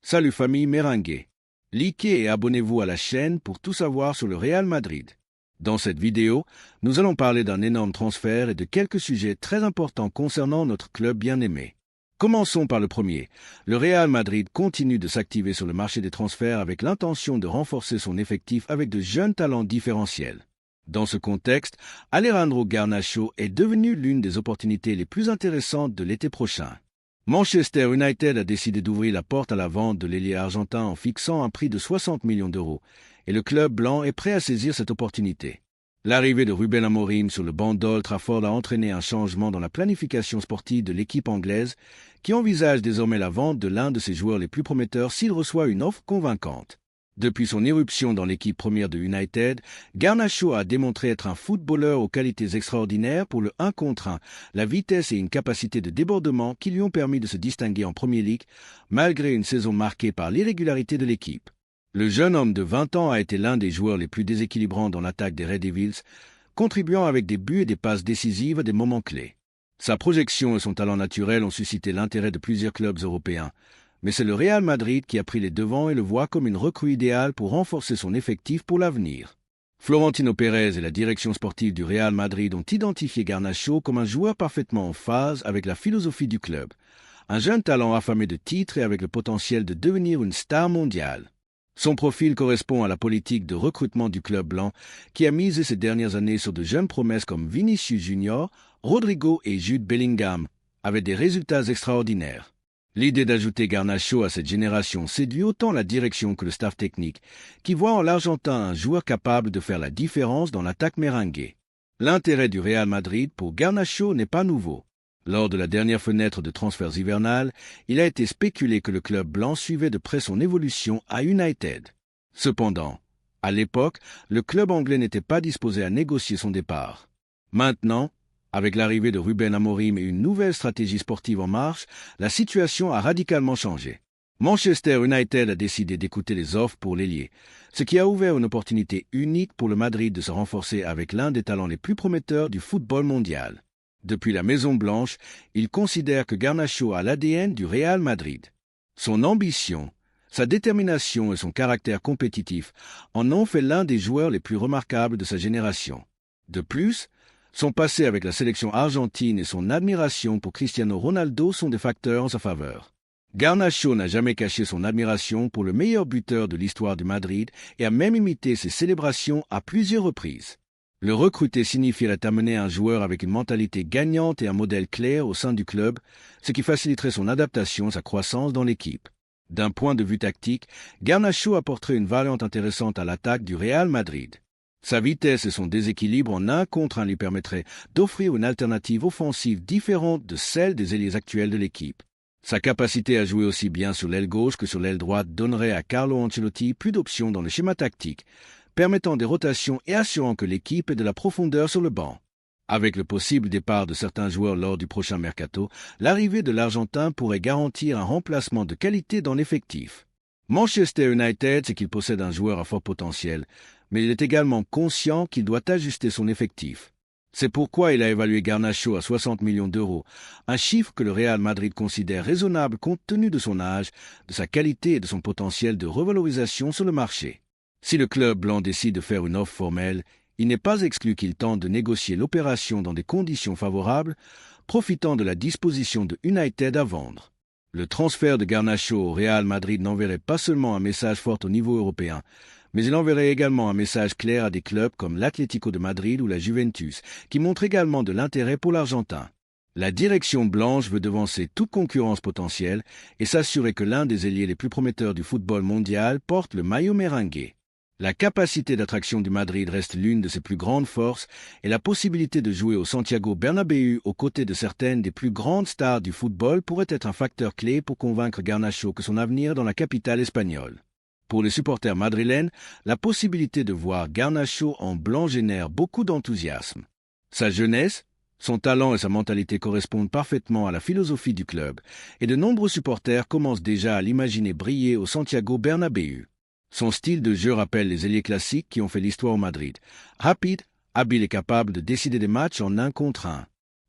Salut famille Merengue. Likez et abonnez-vous à la chaîne pour tout savoir sur le Real Madrid. Dans cette vidéo, nous allons parler d'un énorme transfert et de quelques sujets très importants concernant notre club bien-aimé. Commençons par le premier. Le Real Madrid continue de s'activer sur le marché des transferts avec l'intention de renforcer son effectif avec de jeunes talents différentiels. Dans ce contexte, Alejandro Garnacho est devenu l'une des opportunités les plus intéressantes de l'été prochain. Manchester United a décidé d'ouvrir la porte à la vente de l'ailier argentin en fixant un prix de 60 millions d'euros, et le club blanc est prêt à saisir cette opportunité. L'arrivée de Ruben Amorim sur le banc d'Old Trafford a entraîné un changement dans la planification sportive de l'équipe anglaise, qui envisage désormais la vente de l'un de ses joueurs les plus prometteurs s'il reçoit une offre convaincante. Depuis son éruption dans l'équipe première de United, Garnacho a démontré être un footballeur aux qualités extraordinaires pour le 1 contre 1, la vitesse et une capacité de débordement qui lui ont permis de se distinguer en Premier League, malgré une saison marquée par l'irrégularité de l'équipe. Le jeune homme de 20 ans a été l'un des joueurs les plus déséquilibrants dans l'attaque des Red Devils, contribuant avec des buts et des passes décisives à des moments clés. Sa projection et son talent naturel ont suscité l'intérêt de plusieurs clubs européens, mais c'est le Real Madrid qui a pris les devants et le voit comme une recrue idéale pour renforcer son effectif pour l'avenir. Florentino Pérez et la direction sportive du Real Madrid ont identifié Garnacho comme un joueur parfaitement en phase avec la philosophie du club, un jeune talent affamé de titres et avec le potentiel de devenir une star mondiale. Son profil correspond à la politique de recrutement du club blanc qui a misé ces dernières années sur de jeunes promesses comme Vinicius Junior, Rodrigo et Jude Bellingham, avec des résultats extraordinaires. L'idée d'ajouter Garnacho à cette génération séduit autant la direction que le staff technique, qui voit en l'Argentin un joueur capable de faire la différence dans l'attaque merengue. L'intérêt du Real Madrid pour Garnacho n'est pas nouveau. Lors de la dernière fenêtre de transferts hivernales, il a été spéculé que le club blanc suivait de près son évolution à United. Cependant, à l'époque, le club anglais n'était pas disposé à négocier son départ. Maintenant, avec l'arrivée de Ruben Amorim et une nouvelle stratégie sportive en marche, la situation a radicalement changé. Manchester United a décidé d'écouter les offres pour l'ailier, ce qui a ouvert une opportunité unique pour le Madrid de se renforcer avec l'un des talents les plus prometteurs du football mondial. Depuis la Maison Blanche, il considère que Garnacho a l'ADN du Real Madrid. Son ambition, sa détermination et son caractère compétitif en ont fait l'un des joueurs les plus remarquables de sa génération. De plus, son passé avec la sélection argentine et son admiration pour Cristiano Ronaldo sont des facteurs en sa faveur. Garnacho n'a jamais caché son admiration pour le meilleur buteur de l'histoire du Madrid et a même imité ses célébrations à plusieurs reprises. Le recruter signifierait amener un joueur avec une mentalité gagnante et un modèle clair au sein du club, ce qui faciliterait son adaptation et sa croissance dans l'équipe. D'un point de vue tactique, Garnacho apporterait une variante intéressante à l'attaque du Real Madrid. Sa vitesse et son déséquilibre en 1 contre 1 lui permettraient d'offrir une alternative offensive différente de celle des ailiers actuels de l'équipe. Sa capacité à jouer aussi bien sur l'aile gauche que sur l'aile droite donnerait à Carlo Ancelotti plus d'options dans le schéma tactique, permettant des rotations et assurant que l'équipe ait de la profondeur sur le banc. Avec le possible départ de certains joueurs lors du prochain mercato, l'arrivée de l'Argentin pourrait garantir un remplacement de qualité dans l'effectif. Manchester United sait qu'il possède un joueur à fort potentiel, mais il est également conscient qu'il doit ajuster son effectif. C'est pourquoi il a évalué Garnacho à 60 millions d'euros, un chiffre que le Real Madrid considère raisonnable compte tenu de son âge, de sa qualité et de son potentiel de revalorisation sur le marché. Si le club blanc décide de faire une offre formelle, il n'est pas exclu qu'il tente de négocier l'opération dans des conditions favorables, profitant de la disposition de United à vendre. Le transfert de Garnacho au Real Madrid n'enverrait pas seulement un message fort au niveau européen, mais il enverrait également un message clair à des clubs comme l'Atlético de Madrid ou la Juventus, qui montrent également de l'intérêt pour l'Argentin. La direction blanche veut devancer toute concurrence potentielle et s'assurer que l'un des ailiers les plus prometteurs du football mondial porte le maillot merengue. La capacité d'attraction du Madrid reste l'une de ses plus grandes forces et la possibilité de jouer au Santiago Bernabéu aux côtés de certaines des plus grandes stars du football pourrait être un facteur clé pour convaincre Garnacho que son avenir est dans la capitale espagnole. Pour les supporters madrilènes, la possibilité de voir Garnacho en blanc génère beaucoup d'enthousiasme. Sa jeunesse, son talent et sa mentalité correspondent parfaitement à la philosophie du club, et de nombreux supporters commencent déjà à l'imaginer briller au Santiago Bernabéu. Son style de jeu rappelle les ailiers classiques qui ont fait l'histoire au Madrid. Rapide, habile et capable de décider des matchs en 1 contre 1.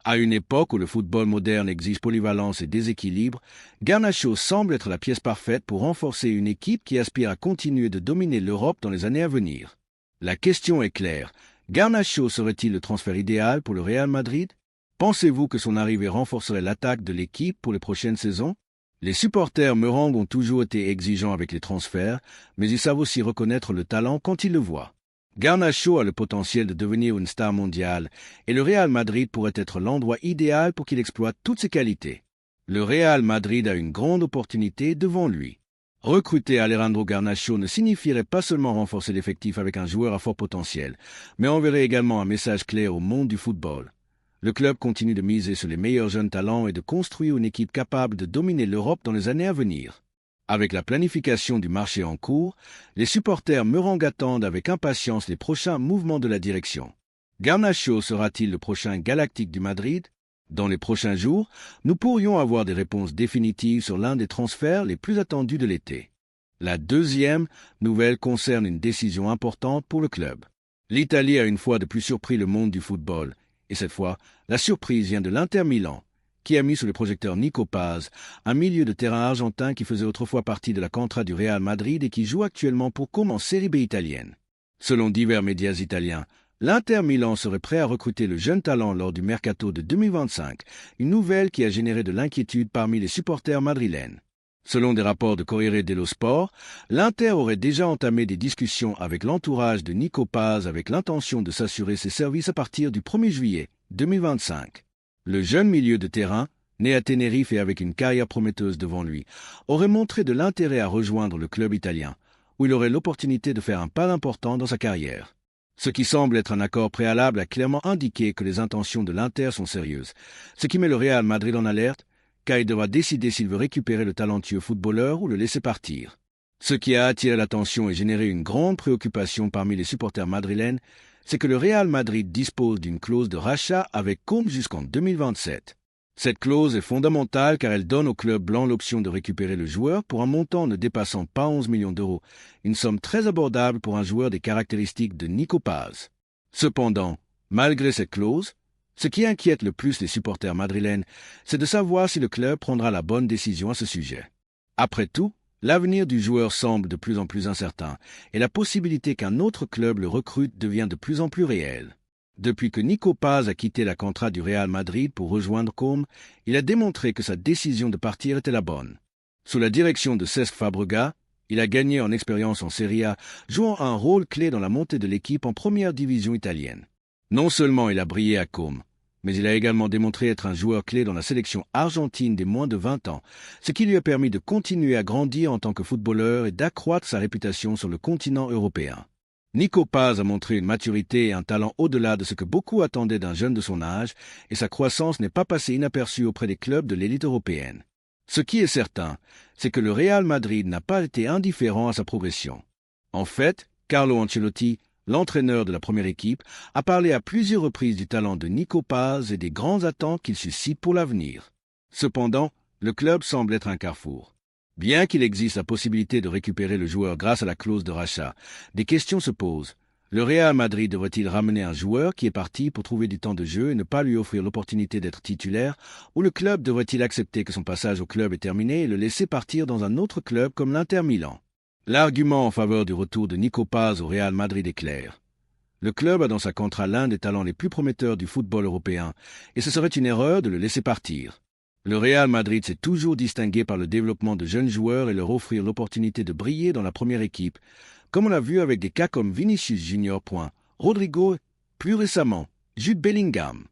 À une époque où le football moderne exige polyvalence et déséquilibre, Garnacho semble être la pièce parfaite pour renforcer une équipe qui aspire à continuer de dominer l'Europe dans les années à venir. La question est claire. Garnacho serait-il le transfert idéal pour le Real Madrid? Pensez-vous que son arrivée renforcerait l'attaque de l'équipe pour les prochaines saisons? Les supporters merengues ont toujours été exigeants avec les transferts, mais ils savent aussi reconnaître le talent quand ils le voient. Garnacho a le potentiel de devenir une star mondiale et le Real Madrid pourrait être l'endroit idéal pour qu'il exploite toutes ses qualités. Le Real Madrid a une grande opportunité devant lui. Recruter Alejandro Garnacho ne signifierait pas seulement renforcer l'effectif avec un joueur à fort potentiel, mais enverrait également un message clair au monde du football. Le club continue de miser sur les meilleurs jeunes talents et de construire une équipe capable de dominer l'Europe dans les années à venir. Avec la planification du marché en cours, les supporters merengues attendent avec impatience les prochains mouvements de la direction. Garnacho sera-t-il le prochain Galactique du Madrid? Dans les prochains jours, nous pourrions avoir des réponses définitives sur l'un des transferts les plus attendus de l'été. La deuxième nouvelle concerne une décision importante pour le club. L'Italie a une fois de plus surpris le monde du football, et cette fois, la surprise vient de l'Inter Milan, qui a mis sous le projecteur Nico Paz, un milieu de terrain argentin qui faisait autrefois partie de la Contra du Real Madrid et qui joue actuellement pour Como en Série B italienne. Selon divers médias italiens, l'Inter Milan serait prêt à recruter le jeune talent lors du mercato de 2025, une nouvelle qui a généré de l'inquiétude parmi les supporters madrilènes. Selon des rapports de Corriere dello Sport, l'Inter aurait déjà entamé des discussions avec l'entourage de Nico Paz avec l'intention de s'assurer ses services à partir du 1er juillet 2025. Le jeune milieu de terrain, né à Tenerife et avec une carrière prometteuse devant lui, aurait montré de l'intérêt à rejoindre le club italien, où il aurait l'opportunité de faire un pas important dans sa carrière. Ce qui semble être un accord préalable a clairement indiqué que les intentions de l'Inter sont sérieuses, ce qui met le Real Madrid en alerte, car il devra décider s'il veut récupérer le talentueux footballeur ou le laisser partir. Ce qui a attiré l'attention et généré une grande préoccupation parmi les supporters madrilènes, c'est que le Real Madrid dispose d'une clause de rachat avec Como jusqu'en 2027. Cette clause est fondamentale car elle donne au club blanc l'option de récupérer le joueur pour un montant ne dépassant pas 11 millions d'euros, une somme très abordable pour un joueur des caractéristiques de Nico Paz. Cependant, malgré cette clause, ce qui inquiète le plus les supporters madrilènes, c'est de savoir si le club prendra la bonne décision à ce sujet. Après tout, l'avenir du joueur semble de plus en plus incertain et la possibilité qu'un autre club le recrute devient de plus en plus réelle. Depuis que Nico Paz a quitté la Contra du Real Madrid pour rejoindre Como, il a démontré que sa décision de partir était la bonne. Sous la direction de Cesc Fabregas, il a gagné en expérience en Serie A, jouant un rôle clé dans la montée de l'équipe en première division italienne. Non seulement il a brillé à Como, mais il a également démontré être un joueur clé dans la sélection argentine des moins de 20 ans, ce qui lui a permis de continuer à grandir en tant que footballeur et d'accroître sa réputation sur le continent européen. Nico Paz a montré une maturité et un talent au-delà de ce que beaucoup attendaient d'un jeune de son âge, et sa croissance n'est pas passée inaperçue auprès des clubs de l'élite européenne. Ce qui est certain, c'est que le Real Madrid n'a pas été indifférent à sa progression. En fait, Carlo Ancelotti, l'entraîneur de la première équipe, a parlé à plusieurs reprises du talent de Nico Paz et des grandes attentes qu'il suscite pour l'avenir. Cependant, le club semble être un carrefour. Bien qu'il existe la possibilité de récupérer le joueur grâce à la clause de rachat, des questions se posent. Le Real Madrid devrait-il ramener un joueur qui est parti pour trouver du temps de jeu et ne pas lui offrir l'opportunité d'être titulaire, ou le club devrait-il accepter que son passage au club est terminé et le laisser partir dans un autre club comme l'Inter Milan? L'argument en faveur du retour de Nico Paz au Real Madrid est clair. Le club a dans sa Contra l'un des talents les plus prometteurs du football européen, et ce serait une erreur de le laisser partir. Le Real Madrid s'est toujours distingué par le développement de jeunes joueurs et leur offrir l'opportunité de briller dans la première équipe, comme on l'a vu avec des cas comme Vinicius Junior, Rodrigo, plus récemment, Jude Bellingham.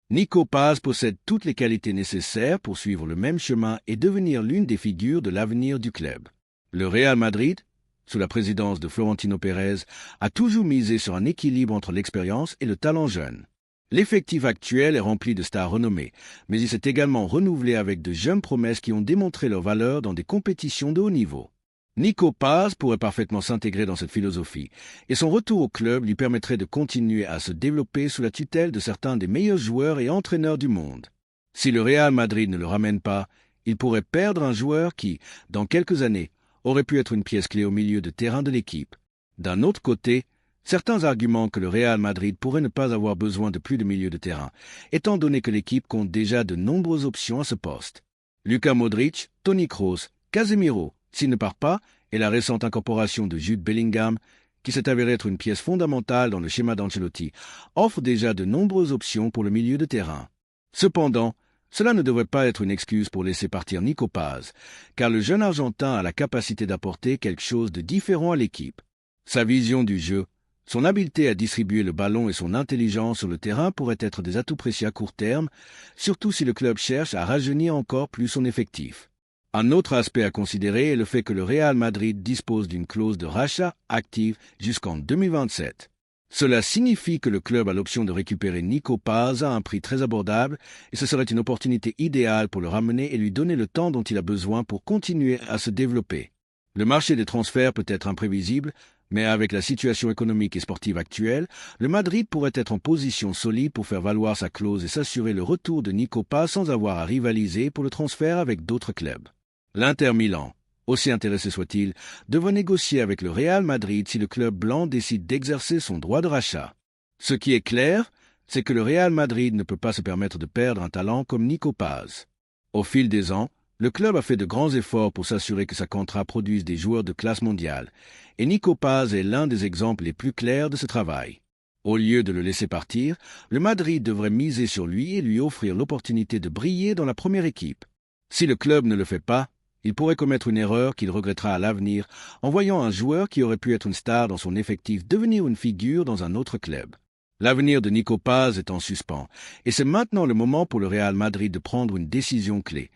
Nico Paz possède toutes les qualités nécessaires pour suivre le même chemin et devenir l'une des figures de l'avenir du club. Le Real Madrid, sous la présidence de Florentino Pérez, a toujours misé sur un équilibre entre l'expérience et le talent jeune. L'effectif actuel est rempli de stars renommées, mais il s'est également renouvelé avec de jeunes promesses qui ont démontré leur valeur dans des compétitions de haut niveau. Nico Paz pourrait parfaitement s'intégrer dans cette philosophie, et son retour au club lui permettrait de continuer à se développer sous la tutelle de certains des meilleurs joueurs et entraîneurs du monde. Si le Real Madrid ne le ramène pas, il pourrait perdre un joueur qui, dans quelques années, aurait pu être une pièce clé au milieu de terrain de l'équipe. D'un autre côté, Certains argumentent que le Real Madrid pourrait ne pas avoir besoin de plus de milieu de terrain, étant donné que l'équipe compte déjà de nombreuses options à ce poste. Luka Modric, Toni Kroos, Casemiro, s'il ne part pas, et la récente incorporation de Jude Bellingham, qui s'est avérée être une pièce fondamentale dans le schéma d'Ancelotti, offrent déjà de nombreuses options pour le milieu de terrain. Cependant, cela ne devrait pas être une excuse pour laisser partir Nico Paz, car le jeune Argentin a la capacité d'apporter quelque chose de différent à l'équipe. Sa vision du jeu, son habileté à distribuer le ballon et son intelligence sur le terrain pourraient être des atouts précieux à court terme, surtout si le club cherche à rajeunir encore plus son effectif. Un autre aspect à considérer est le fait que le Real Madrid dispose d'une clause de rachat active jusqu'en 2027. Cela signifie que le club a l'option de récupérer Nico Paz à un prix très abordable et ce serait une opportunité idéale pour le ramener et lui donner le temps dont il a besoin pour continuer à se développer. Le marché des transferts peut être imprévisible, mais avec la situation économique et sportive actuelle, le Madrid pourrait être en position solide pour faire valoir sa clause et s'assurer le retour de Nico Paz sans avoir à rivaliser pour le transfert avec d'autres clubs. L'Inter Milan, aussi intéressé soit-il, devrait négocier avec le Real Madrid si le club blanc décide d'exercer son droit de rachat. Ce qui est clair, c'est que le Real Madrid ne peut pas se permettre de perdre un talent comme Nico Paz. Au fil des ans, le club a fait de grands efforts pour s'assurer que sa contrat produise des joueurs de classe mondiale, et Nico Paz est l'un des exemples les plus clairs de ce travail. Au lieu de le laisser partir, le Madrid devrait miser sur lui et lui offrir l'opportunité de briller dans la première équipe. Si le club ne le fait pas, il pourrait commettre une erreur qu'il regrettera à l'avenir en voyant un joueur qui aurait pu être une star dans son effectif devenir une figure dans un autre club. L'avenir de Nico Paz est en suspens, et c'est maintenant le moment pour le Real Madrid de prendre une décision clé.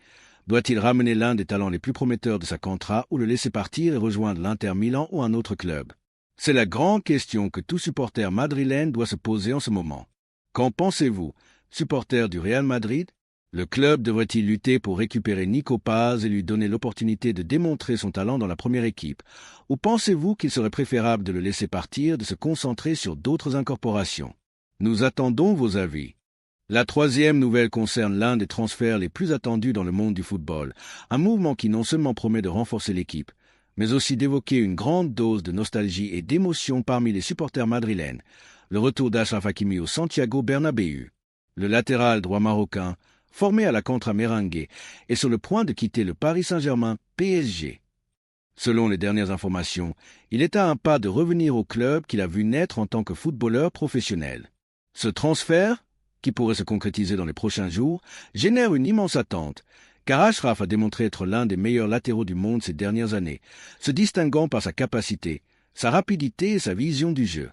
Doit-il ramener l'un des talents les plus prometteurs de sa contrat ou le laisser partir et rejoindre l'Inter Milan ou un autre club? C'est la grande question que tout supporter madrilène doit se poser en ce moment. Qu'en pensez-vous, supporter du Real Madrid? Le club devrait-il lutter pour récupérer Nico Paz et lui donner l'opportunité de démontrer son talent dans la première équipe? Ou pensez-vous qu'il serait préférable de le laisser partir, de se concentrer sur d'autres incorporations? Nous attendons vos avis. La troisième nouvelle concerne l'un des transferts les plus attendus dans le monde du football, un mouvement qui non seulement promet de renforcer l'équipe, mais aussi d'évoquer une grande dose de nostalgie et d'émotion parmi les supporters madrilènes, le retour d'Achraf Hakimi au Santiago Bernabéu. Le latéral droit marocain, formé à la Contra Merengue, est sur le point de quitter le Paris Saint-Germain PSG. Selon les dernières informations, il est à un pas de revenir au club qu'il a vu naître en tant que footballeur professionnel. Ce transfert, qui pourrait se concrétiser dans les prochains jours, génère une immense attente, car Achraf a démontré être l'un des meilleurs latéraux du monde ces dernières années, se distinguant par sa capacité, sa rapidité et sa vision du jeu.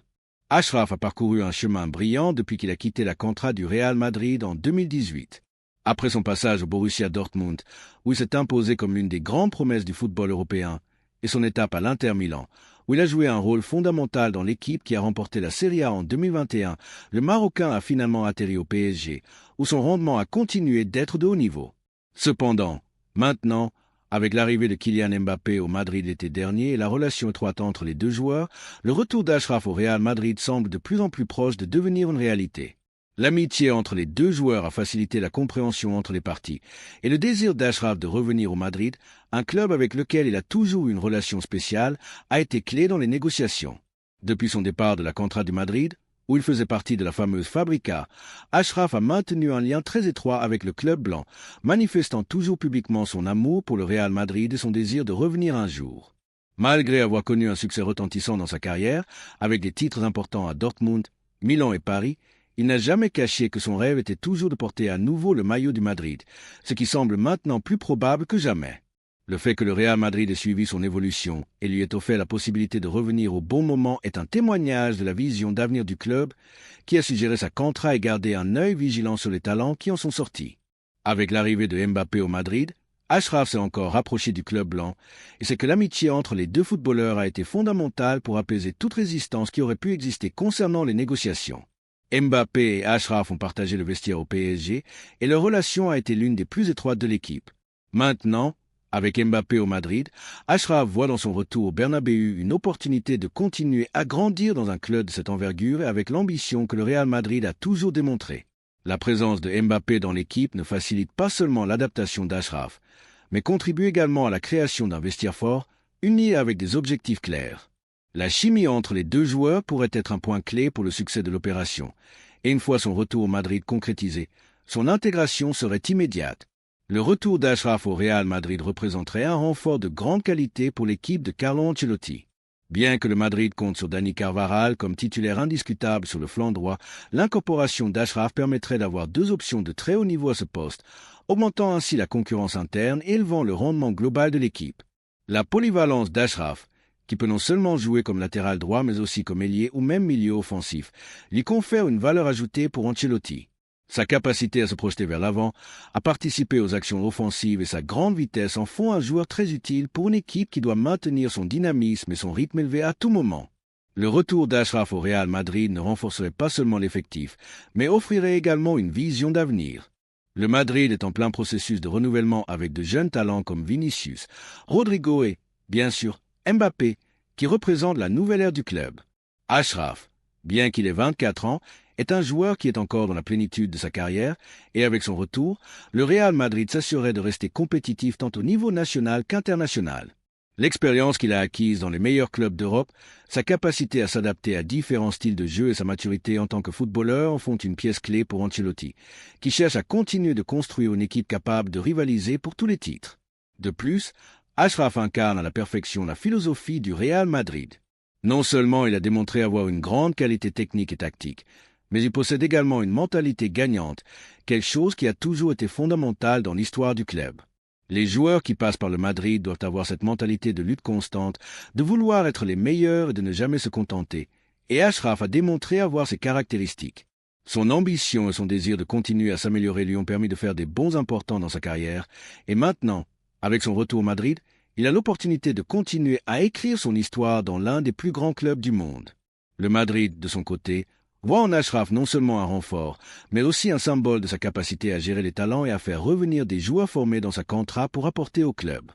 Achraf a parcouru un chemin brillant depuis qu'il a quitté la Contra du Real Madrid en 2018. Après son passage au Borussia Dortmund, où il s'est imposé comme l'une des grandes promesses du football européen, et son étape à l'Inter Milan, où il a joué un rôle fondamental dans l'équipe qui a remporté la Serie A en 2021, le Marocain a finalement atterri au PSG, où son rendement a continué d'être de haut niveau. Cependant, maintenant, avec l'arrivée de Kylian Mbappé au Madrid l'été dernier et la relation étroite entre les deux joueurs, le retour d'Achraf au Real Madrid semble de plus en plus proche de devenir une réalité. L'amitié entre les deux joueurs a facilité la compréhension entre les parties, et le désir d'Achraf de revenir au Madrid, un club avec lequel il a toujours eu une relation spéciale, a été clé dans les négociations. Depuis son départ de la Contra du Madrid, où il faisait partie de la fameuse Fabrica, Achraf a maintenu un lien très étroit avec le club blanc, manifestant toujours publiquement son amour pour le Real Madrid et son désir de revenir un jour. Malgré avoir connu un succès retentissant dans sa carrière, avec des titres importants à Dortmund, Milan et Paris, il n'a jamais caché que son rêve était toujours de porter à nouveau le maillot du Madrid, ce qui semble maintenant plus probable que jamais. Le fait que le Real Madrid ait suivi son évolution et lui ait offert la possibilité de revenir au bon moment est un témoignage de la vision d'avenir du club qui a su gérer sa Contra et garder un œil vigilant sur les talents qui en sont sortis. Avec l'arrivée de Mbappé au Madrid, Achraf s'est encore rapproché du club blanc et c'est que l'amitié entre les deux footballeurs a été fondamentale pour apaiser toute résistance qui aurait pu exister concernant les négociations. Mbappé et Achraf ont partagé le vestiaire au PSG et leur relation a été l'une des plus étroites de l'équipe. Maintenant, avec Mbappé au Madrid, Achraf voit dans son retour au Bernabéu une opportunité de continuer à grandir dans un club de cette envergure et avec l'ambition que le Real Madrid a toujours démontrée. La présence de Mbappé dans l'équipe ne facilite pas seulement l'adaptation d'Achraf, mais contribue également à la création d'un vestiaire fort, uni avec des objectifs clairs. La chimie entre les deux joueurs pourrait être un point clé pour le succès de l'opération, et une fois son retour au Madrid concrétisé, son intégration serait immédiate. Le retour d'Achraf au Real Madrid représenterait un renfort de grande qualité pour l'équipe de Carlo Ancelotti. Bien que le Madrid compte sur Dani Carvajal comme titulaire indiscutable sur le flanc droit, l'incorporation d'Achraf permettrait d'avoir deux options de très haut niveau à ce poste, augmentant ainsi la concurrence interne et élevant le rendement global de l'équipe. La polyvalence d'Achraf, qui peut non seulement jouer comme latéral droit mais aussi comme ailier ou même milieu offensif, lui confère une valeur ajoutée pour Ancelotti. Sa capacité à se projeter vers l'avant, à participer aux actions offensives et sa grande vitesse en font un joueur très utile pour une équipe qui doit maintenir son dynamisme et son rythme élevé à tout moment. Le retour d'Achraf au Real Madrid ne renforcerait pas seulement l'effectif, mais offrirait également une vision d'avenir. Le Madrid est en plein processus de renouvellement avec de jeunes talents comme Vinicius, Rodrigo et, bien sûr, Mbappé, qui représentent la nouvelle ère du club. Achraf, bien qu'il ait 24 ans, est un joueur qui est encore dans la plénitude de sa carrière et avec son retour, le Real Madrid s'assurerait de rester compétitif tant au niveau national qu'international. L'expérience qu'il a acquise dans les meilleurs clubs d'Europe, sa capacité à s'adapter à différents styles de jeu et sa maturité en tant que footballeur en font une pièce clé pour Ancelotti, qui cherche à continuer de construire une équipe capable de rivaliser pour tous les titres. De plus, Achraf incarne à la perfection la philosophie du Real Madrid. Non seulement il a démontré avoir une grande qualité technique et tactique, mais il possède également une mentalité gagnante, quelque chose qui a toujours été fondamental dans l'histoire du club. Les joueurs qui passent par le Madrid doivent avoir cette mentalité de lutte constante, de vouloir être les meilleurs et de ne jamais se contenter, et Achraf a démontré avoir ces caractéristiques. Son ambition et son désir de continuer à s'améliorer lui ont permis de faire des bons importants dans sa carrière, et maintenant, avec son retour au Madrid, il a l'opportunité de continuer à écrire son histoire dans l'un des plus grands clubs du monde. Le Madrid, de son côté, voit en Achraf non seulement un renfort, mais aussi un symbole de sa capacité à gérer les talents et à faire revenir des joueurs formés dans sa contrat pour apporter au club.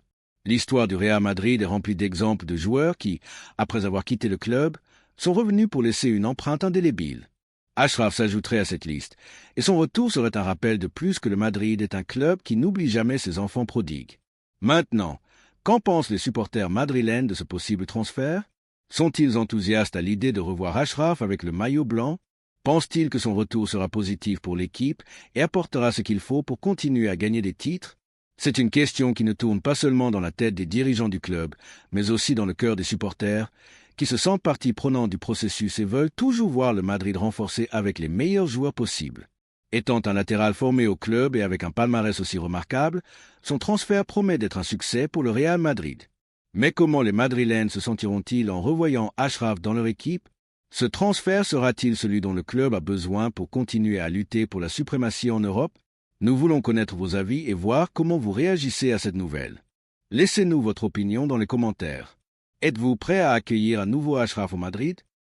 L'histoire du Real Madrid est remplie d'exemples de joueurs qui, après avoir quitté le club, sont revenus pour laisser une empreinte indélébile. Achraf s'ajouterait à cette liste, et son retour serait un rappel de plus que le Madrid est un club qui n'oublie jamais ses enfants prodigues. Maintenant, qu'en pensent les supporters madrilènes de ce possible transfert ? Sont-ils enthousiastes à l'idée de revoir Achraf avec le maillot blanc? Pensent-ils que son retour sera positif pour l'équipe et apportera ce qu'il faut pour continuer à gagner des titres? C'est une question qui ne tourne pas seulement dans la tête des dirigeants du club, mais aussi dans le cœur des supporters, qui se sentent partie prenante du processus et veulent toujours voir le Madrid renforcé avec les meilleurs joueurs possibles. Étant un latéral formé au club et avec un palmarès aussi remarquable, son transfert promet d'être un succès pour le Real Madrid. Mais comment les Madrilènes se sentiront-ils en revoyant Achraf dans leur équipe? Ce transfert sera-t-il celui dont le club a besoin pour continuer à lutter pour la suprématie en Europe? Nous voulons connaître vos avis et voir comment vous réagissez à cette nouvelle. Laissez-nous votre opinion dans les commentaires. Êtes-vous prêt à accueillir un nouveau Achraf au Madrid?